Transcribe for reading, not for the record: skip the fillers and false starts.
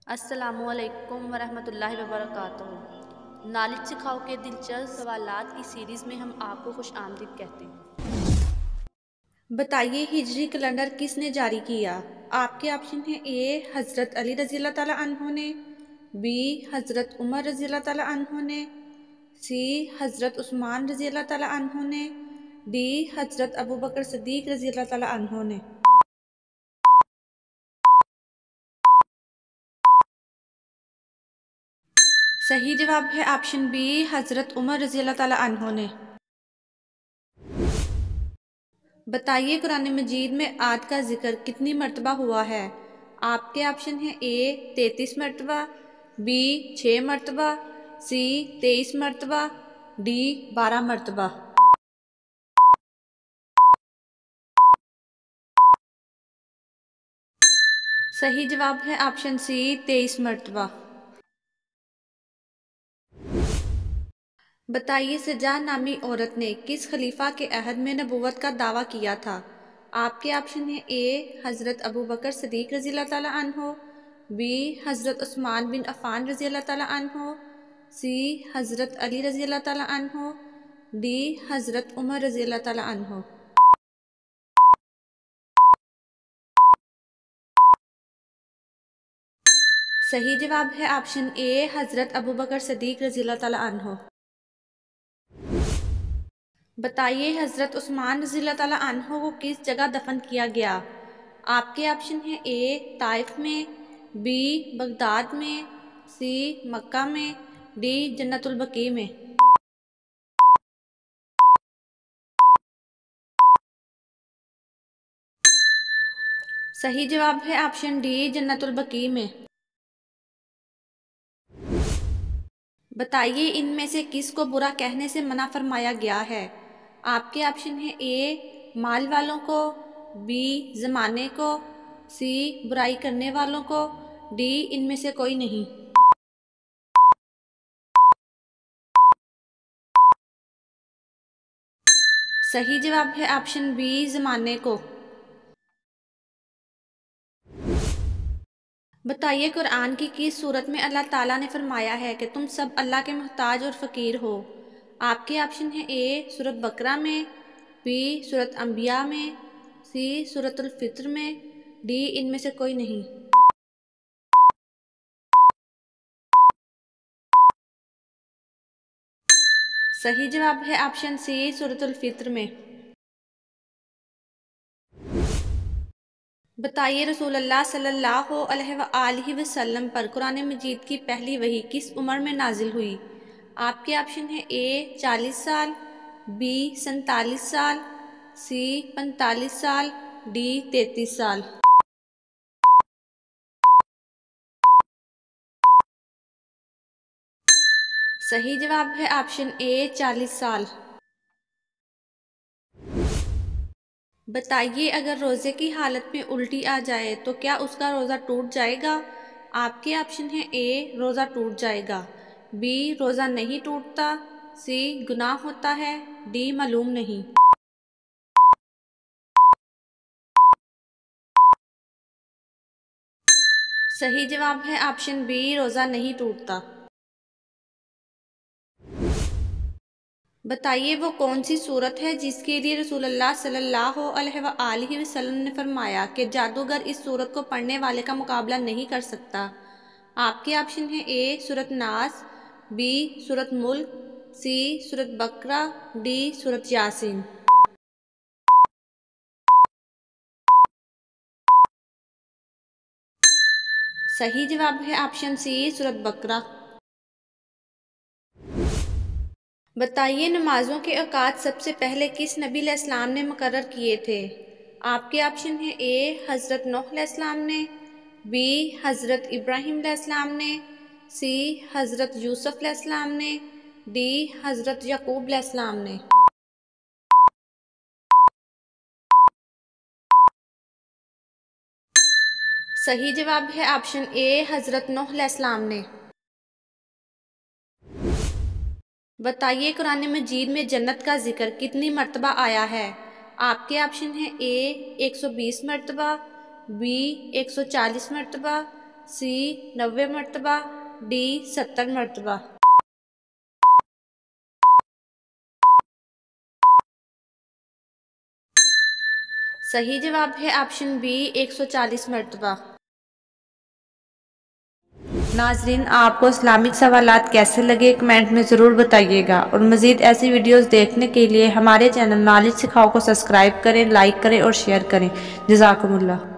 अस्सलामुअलैकुम वरहमतुल्लाहि वबरकातुहू। नॉलेज सिखाओ के दिलचस्प सवालात की सीरीज़ में हम आपको खुश आमदीद कहते हैं। बताइए हिजरी कैलेंडर किसने जारी किया? आपके ऑप्शन है ए हज़रत अली रज़ी अल्लाह ताला अन्हो ने, बी हज़रत उमर रज़ी अल्लाह ताला अन्हो ने, सी हज़रत उस्मान रज़ी अल्लाह ताला अन्हो ने, डी हज़रत अबू बकर सिद्दीक रज़ी अल्लाह ताला अन्हो ने। सही जवाब है ऑप्शन बी हज़रत उमर रज़ी अल्लाह ताला अन्हो ने। बताइए कुरान मजीद में आद का जिक्र कितनी मरतबा हुआ है? आपके ऑप्शन है ए 33 मरतबा, बी 6 मरतबा, सी 23 मरतबा, डी 12 मरतबा। सही जवाब है ऑप्शन सी 23 मरतबा। बताइए सजा नामी औरत ने किस खलीफा के अहद में नबूवत का दावा किया था? आपके ऑप्शन है ए हज़रत अबू बकर सिद्दीक रज़ी अल्लाह ताला अन्हो, बी हज़रत उस्मान बिन अफ़ान रज़ी अल्लाह ताला अन्हो, सी हज़रत अली रज़ी अल्लाह ताला अन्हो, डी हज़रत उमर रज़ी अल्लाह ताला अन्हो। सही जवाब है ऑप्शन ए हज़रत अबू बकर सिद्दीक रज़ी अल्लाह ताला अन्हो। बताइए हज़रत उस्मान रज़ी अल्लाह ताला अन्हो को किस जगह दफन किया गया? आपके ऑप्शन है ए ताइफ में, बी बगदाद में, सी मक्का में, डी जन्नतुल बकी में। सही जवाब है ऑप्शन डी जन्नतुल बकी में। बताइए इनमें से किस को बुरा कहने से मना फरमाया गया है? आपके ऑप्शन है ए माल वालों को, बी जमाने को, सी बुराई करने वालों को, डी इनमें से कोई नहीं। सही जवाब है ऑप्शन बी जमाने को। बताइए कुरान की किस सूरत में अल्लाह ताला ने फरमाया है कि तुम सब अल्लाह के मोहताज और फ़कीर हो? आपके ऑप्शन है ए सूरत बकरा में, बी सूरत अंबिया में, सी सूरतुल फित्र में, डी इनमें से कोई नहीं। सही जवाब है ऑप्शन सी सूरतुल फित्र में। बताइए रसूलुल्लाह सल्लल्लाहु अलैहि वसल्लम पर कुरान मजीद की पहली वही किस उम्र में नाजिल हुई? आपके ऑप्शन है ए 40 साल, बी 47 साल, सी 45 साल, डी 33 साल। सही जवाब है ऑप्शन ए 40 साल। बताइए अगर रोज़े की हालत में उल्टी आ जाए तो क्या उसका रोज़ा टूट जाएगा? आपके ऑप्शन है ए रोज़ा टूट जाएगा, बी रोज़ा नहीं टूटता, सी गुनाह होता है, डी मालूम नहीं। सही जवाब है ऑप्शन बी रोज़ा नहीं टूटता। बताइए वो कौन सी सूरत है जिसके लिए रसूलुल्लाह सल्लल्लाहु अलैहि वसल्लम ने फरमाया कि जादूगर इस सूरत को पढ़ने वाले का मुकाबला नहीं कर सकता? आपके ऑप्शन है ए सूरत नास, बी सूरत मुल्क, सी सूरत बकरा, डी सूरत यासीन। सही जवाब है ऑप्शन सी सूरत बकरा। बताइए नमाजों के औकात सबसे पहले किस नबी अलैहिस्सलाम ने मुकर्रर किए थे? आपके ऑप्शन है ए हज़रत नूह अलैहिस्सलाम ने, बी हज़रत इब्राहीम अलैहिस्सलाम ने, सी हज़रत यूसुफ अलैहिस्सलाम ने, डी हज़रत यकूब अलैहिस्सलाम ने। सही जवाब है ऑप्शन ए हज़रत नूह अलैहिस्सलाम ने। बताइए कुरान मजीद में जन्नत का जिक्र कितनी मरतबा आया है? आपके ऑप्शन है ए 120 मरतबा, बी 140 मरतबा, सी 90 मरतबा, डी 70 मरतबा। सही जवाब है ऑप्शन बी 140 मरतबा। नाजरीन, आपको इस्लामिक सवालात कैसे लगे कमेंट में ज़रूर बताइएगा, और मज़ीद ऐसी वीडियोस देखने के लिए हमारे चैनल नॉलेज सिखाओ को सब्सक्राइब करें, लाइक करें और शेयर करें। जज़ाकुमुल्लाह।